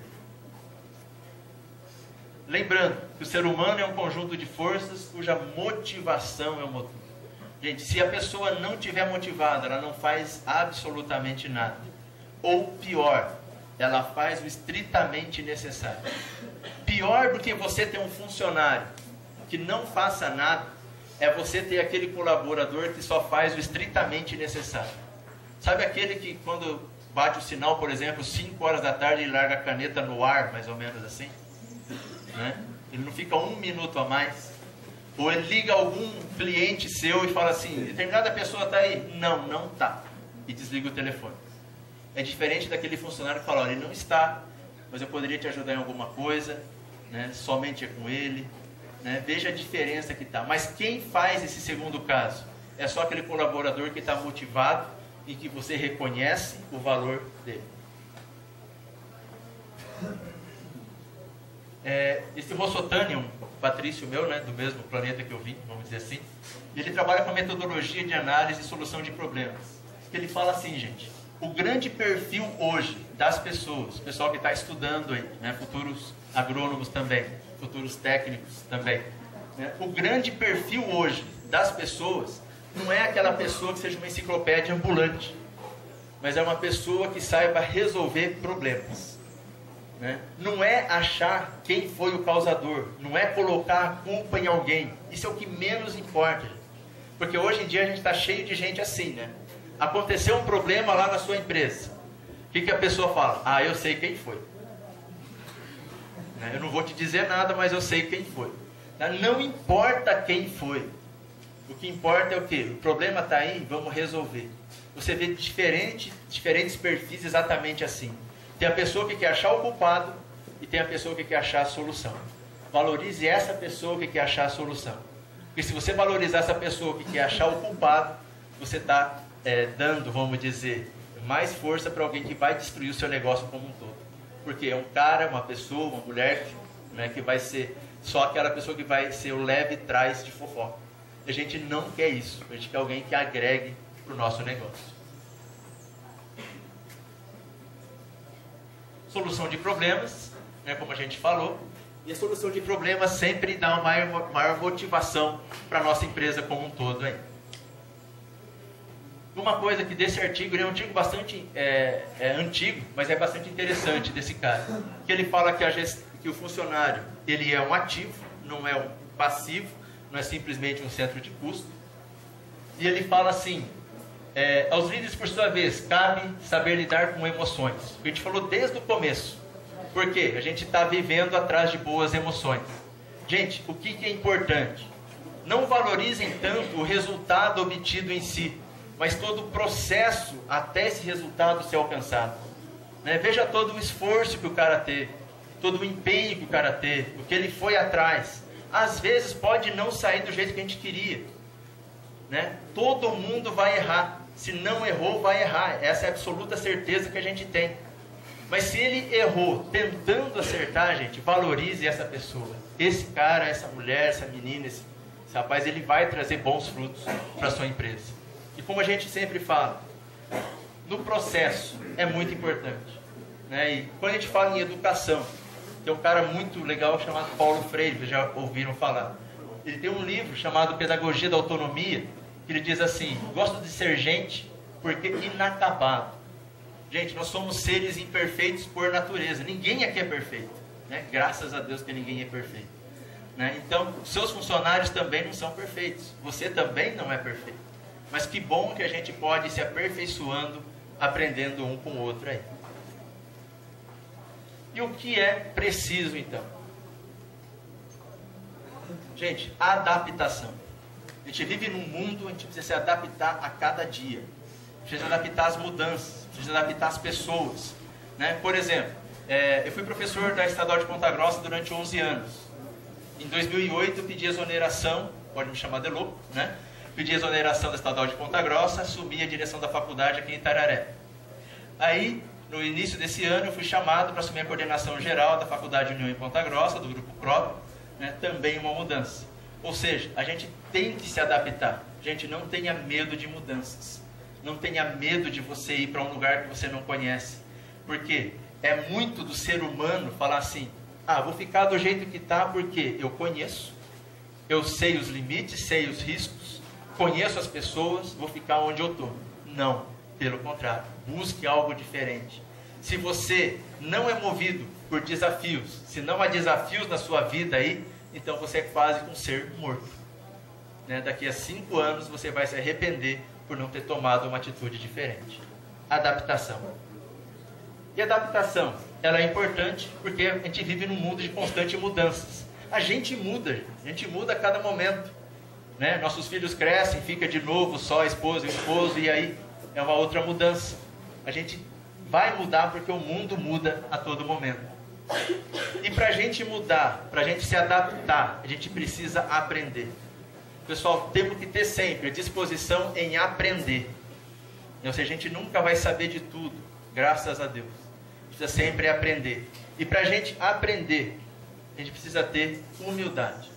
Lembrando que o ser humano é um conjunto de forças cuja motivação é o motor. Gente, se a pessoa não estiver motivada, ela não faz absolutamente nada. Ou pior, ela faz o estritamente necessário. Pior do que você ter um funcionário que não faça nada, é você ter aquele colaborador que só faz o estritamente necessário. Sabe aquele que quando bate o sinal, por exemplo, 5 horas da tarde, ele larga a caneta no ar, mais ou menos assim? Né? Ele não fica 1 minuto a mais. Ou ele liga algum cliente seu e fala assim: determinada pessoa está aí? Não, não está. E desliga o telefone. É diferente daquele funcionário que fala: olha, ele não está, mas eu poderia te ajudar em alguma coisa, né? Somente é com ele, né? Veja a diferença que está. Mas quem faz esse segundo caso? É só aquele colaborador que está motivado e que você reconhece o valor dele. Esse Rossotani, um patrício meu, né, do mesmo planeta que eu vim, vamos dizer assim, ele trabalha com a metodologia de análise e solução de problemas. Ele fala assim, gente, o grande perfil hoje das pessoas, o pessoal que está estudando aí, né, futuros agrônomos também, futuros técnicos também, né, o grande perfil hoje das pessoas não é aquela pessoa que seja uma enciclopédia ambulante, mas é uma pessoa que saiba resolver problemas. Né? Não é achar quem foi o causador, não é colocar a culpa em alguém. Isso é o que menos importa. Porque hoje em dia a gente está cheio de gente assim, né? Aconteceu um problema lá na sua empresa. O que a pessoa fala? Ah, eu sei quem foi. Eu não vou te dizer nada, mas eu sei quem foi. Não importa quem foi. O que importa é o quê? O problema está aí, vamos resolver. Você vê diferentes perfis exatamente assim. Tem a pessoa que quer achar o culpado e tem a pessoa que quer achar a solução. Valorize essa pessoa que quer achar a solução. Porque se você valorizar essa pessoa que quer achar o culpado, você está dando, vamos dizer, mais força para alguém que vai destruir o seu negócio como um todo. Porque é um cara, uma pessoa, uma mulher, né, que vai ser só aquela pessoa que vai ser o leve trás de fofoca. A gente não quer isso. A gente quer alguém que agregue para o nosso negócio. Solução de problemas, né, como a gente falou. E a solução de problemas sempre dá uma maior motivação para a nossa empresa como um todo. Aí. Uma coisa que desse artigo, ele é um artigo bastante antigo, mas é bastante interessante desse cara. Que ele fala que o funcionário ele é um ativo, não é um passivo, não é simplesmente um centro de custo. E ele fala assim, aos líderes, por sua vez, cabe saber lidar com emoções. A gente falou desde o começo. Por quê? A gente está vivendo atrás de boas emoções. Gente, o que é importante? Não valorizem tanto o resultado obtido em si, mas todo o processo até esse resultado ser alcançado. Né? Veja todo o esforço que o cara teve, todo o empenho que o cara teve, o que ele foi atrás. Às vezes pode não sair do jeito que a gente queria. Né? Todo mundo vai errar. Se não errou, vai errar. Essa é a absoluta certeza que a gente tem. Mas se ele errou tentando acertar, gente, valorize essa pessoa. Esse cara, essa mulher, essa menina, esse rapaz, ele vai trazer bons frutos para a sua empresa. E como a gente sempre fala, no processo é muito importante. Né? E quando a gente fala em educação, tem um cara muito legal chamado Paulo Freire, vocês já ouviram falar. Ele tem um livro chamado Pedagogia da Autonomia, que ele diz assim, gosto de ser gente porque inacabado. Gente, nós somos seres imperfeitos por natureza. Ninguém aqui é perfeito. Né? Graças a Deus que ninguém é perfeito. Né? Então, seus funcionários também não são perfeitos. Você também não é perfeito. Mas que bom que a gente pode ir se aperfeiçoando, aprendendo um com o outro aí. E o que é preciso, então? Gente, adaptação. A gente vive num mundo, a gente precisa se adaptar a cada dia. Precisa adaptar às mudanças, precisa adaptar às pessoas. Né? Por exemplo, eu fui professor da Estadual de Ponta Grossa durante 11 anos. Em 2008 eu pedi exoneração, pode me chamar de louco, né? Pedi exoneração da Estadual de Ponta Grossa, assumi a direção da faculdade aqui em Itararé. Aí, no início desse ano, eu fui chamado para assumir a coordenação geral da Faculdade União em Ponta Grossa, do Grupo PROP, né? Também uma mudança. Ou seja, a gente tem que se adaptar. Gente, não tenha medo de mudanças. Não tenha medo de você ir para um lugar que você não conhece. Porque é muito do ser humano falar assim, vou ficar do jeito que está porque eu conheço, eu sei os limites, sei os riscos, conheço as pessoas, vou ficar onde eu estou. Não, pelo contrário, busque algo diferente. Se você não é movido por desafios, se não há desafios na sua vida aí, então você é quase um ser morto. Né? Daqui a 5 anos você vai se arrepender por não ter tomado uma atitude diferente. Adaptação. E adaptação, ela é importante porque a gente vive num mundo de constantes mudanças. A gente muda a cada momento. Né? Nossos filhos crescem, fica de novo só a esposa e o esposo, e aí é uma outra mudança. A gente vai mudar porque o mundo muda a todo momento. E para a gente mudar, para a gente se adaptar, a gente precisa aprender. Pessoal, temos que ter sempre a disposição em aprender. Ou seja, a gente nunca vai saber de tudo, graças a Deus. Precisa sempre aprender. E para a gente aprender, a gente precisa ter humildade.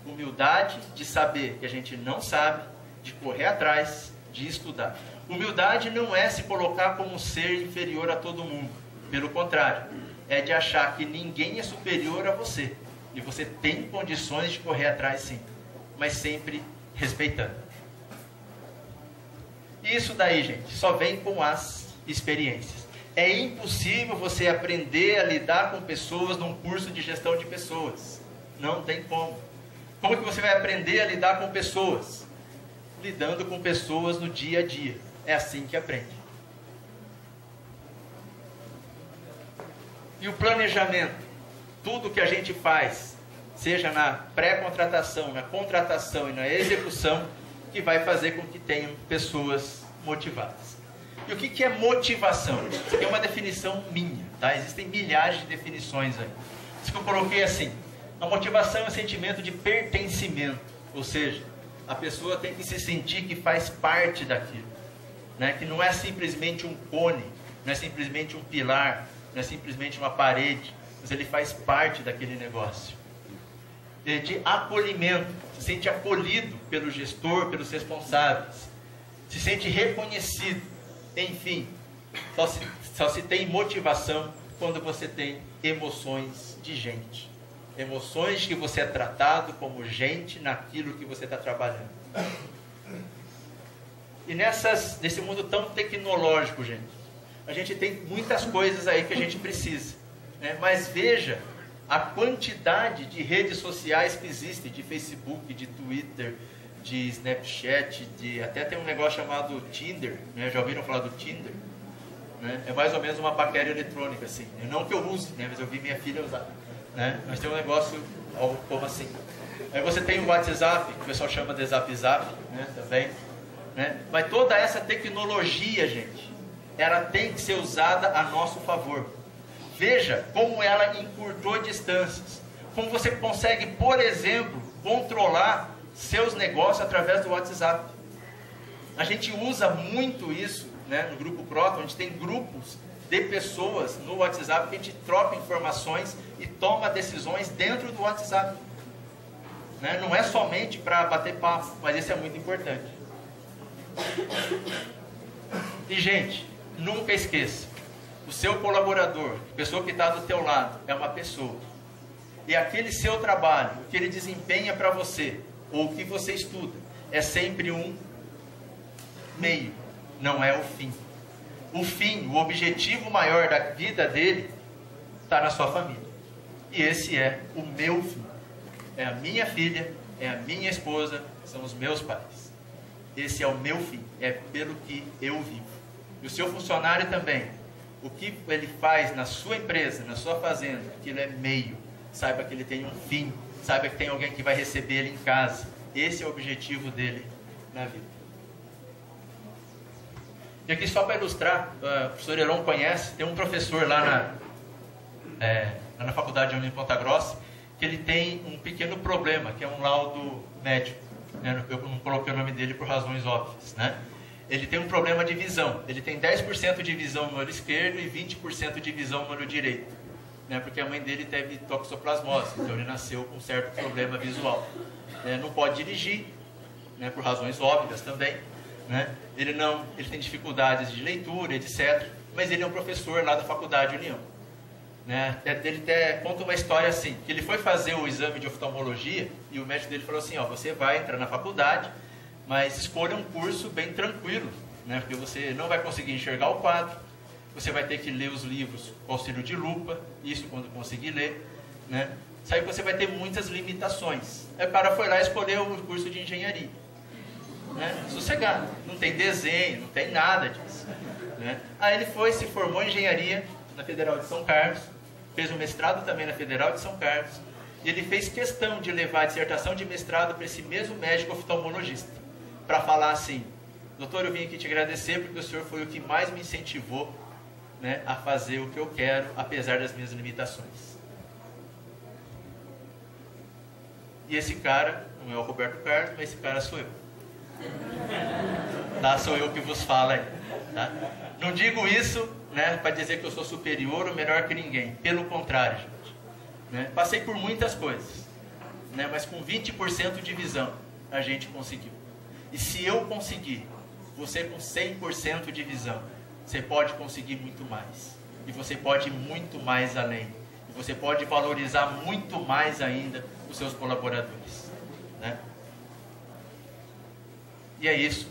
Humildade de saber que a gente não sabe, de correr atrás, de estudar. Humildade não é se colocar como um ser inferior a todo mundo. Pelo contrário, é de achar que ninguém é superior a você. E você tem condições de correr atrás sim, mas sempre respeitando. Isso daí, gente, só vem com as experiências. É impossível você aprender a lidar com pessoas num curso de gestão de pessoas. Não tem como. Como que você vai aprender a lidar com pessoas? Lidando com pessoas no dia a dia. É assim que aprende. E o planejamento, tudo que a gente faz, seja na pré-contratação, na contratação e na execução, que vai fazer com que tenham pessoas motivadas. E o que é motivação? Isso aqui é uma definição minha, tá? Existem milhares de definições aí. Isso que eu coloquei assim: a motivação é um sentimento de pertencimento, ou seja, a pessoa tem que se sentir que faz parte daquilo, né? Que não é simplesmente um cone, não é simplesmente um pilar, não é simplesmente uma parede, mas ele faz parte daquele negócio. De acolhimento, se sente acolhido pelo gestor, pelos responsáveis, se sente reconhecido. Enfim, só se tem motivação quando você tem emoções de gente. Emoções que você é tratado como gente naquilo que você está trabalhando. E nesse mundo tão tecnológico, gente, a gente tem muitas coisas aí que a gente precisa, né? Mas veja a quantidade de redes sociais que existem, de Facebook, de Twitter, de Snapchat, até tem um negócio chamado Tinder, né? Já ouviram falar do Tinder? Né? É mais ou menos uma paquera eletrônica, assim. Não que eu use, né? Mas eu vi minha filha usar, né? Mas tem um negócio, algo como assim. Aí você tem o WhatsApp, que o pessoal chama de Zap Zap, né? Também, né? Mas toda essa tecnologia, gente, ela tem que ser usada a nosso favor. Veja como ela encurtou distâncias. Como você consegue, por exemplo, controlar seus negócios através do WhatsApp. A gente usa muito isso, né, no Grupo Croton. A gente tem grupos de pessoas no WhatsApp que a gente troca informações e toma decisões dentro do WhatsApp. Né? Não é somente para bater papo, mas isso é muito importante. E, gente, nunca esqueça, o seu colaborador, a pessoa que está do teu lado, é uma pessoa. E aquele seu trabalho, o que ele desempenha para você, ou o que você estuda, é sempre um meio, não é o fim. O fim, o objetivo maior da vida dele, está na sua família. E esse é o meu fim. É a minha filha, é a minha esposa, são os meus pais. Esse é o meu fim, é pelo que eu vivo. E o seu funcionário também. O que ele faz na sua empresa, na sua fazenda, aquilo é meio. Saiba que ele tem um fim, saiba que tem alguém que vai receber ele em casa. Esse é o objetivo dele na vida. E aqui só para ilustrar, o professor Elon conhece, tem um professor lá na faculdade de Ponta Grossa, que ele tem um pequeno problema, que é um laudo médico. Né? Eu não coloquei o nome dele por razões óbvias, né? Ele tem um problema de visão. Ele tem 10% de visão no olho esquerdo e 20% de visão no olho direito. Né? Porque a mãe dele teve toxoplasmose, então ele nasceu com um certo problema visual. Não pode dirigir, né? Por razões óbvias também. Né? Ele tem dificuldades de leitura, etc. Mas ele é um professor lá da Faculdade União. Né? Ele até conta uma história assim, que ele foi fazer o exame de oftalmologia e o médico dele falou assim, ó, você vai entrar na faculdade, mas escolha um curso bem tranquilo, né? Porque você não vai conseguir enxergar o quadro, você vai ter que ler os livros com auxílio de lupa, isso quando conseguir ler, né? Sabe que você vai ter muitas limitações. Aí o cara foi lá e escolheu o curso de engenharia, né? Sossegado, não tem desenho, não tem nada disso, né? Aí ele foi, se formou em engenharia na Federal de São Carlos, fez um mestrado também na Federal de São Carlos, e ele fez questão de levar a dissertação de mestrado para esse mesmo médico oftalmologista, para falar assim, doutor, eu vim aqui te agradecer porque o senhor foi o que mais me incentivou, né, a fazer o que eu quero, apesar das minhas limitações. E esse cara, não é o Roberto Carlos, mas esse cara sou eu. Tá? Sou eu que vos falo aí. Tá? Não digo isso, né, para dizer que eu sou superior ou melhor que ninguém. Pelo contrário, gente. Né? Passei por muitas coisas, né, mas com 20% de visão a gente conseguiu. E se eu conseguir, você com 100% de visão, você pode conseguir muito mais. E você pode ir muito mais além. E você pode valorizar muito mais ainda os seus colaboradores. Né? E é isso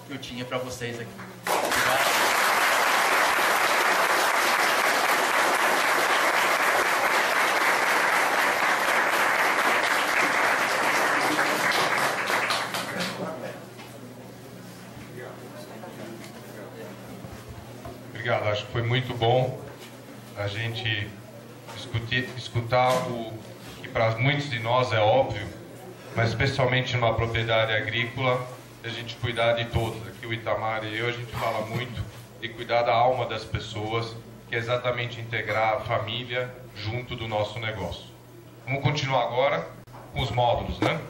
que eu tinha para vocês aqui. Obrigado. Obrigado, acho que foi muito bom a gente escutar o que para muitos de nós é óbvio, mas especialmente numa propriedade agrícola, a gente cuidar de todos. Aqui o Itamar e eu, a gente fala muito de cuidar da alma das pessoas, que é exatamente integrar a família junto do nosso negócio. Vamos continuar agora com os módulos, né?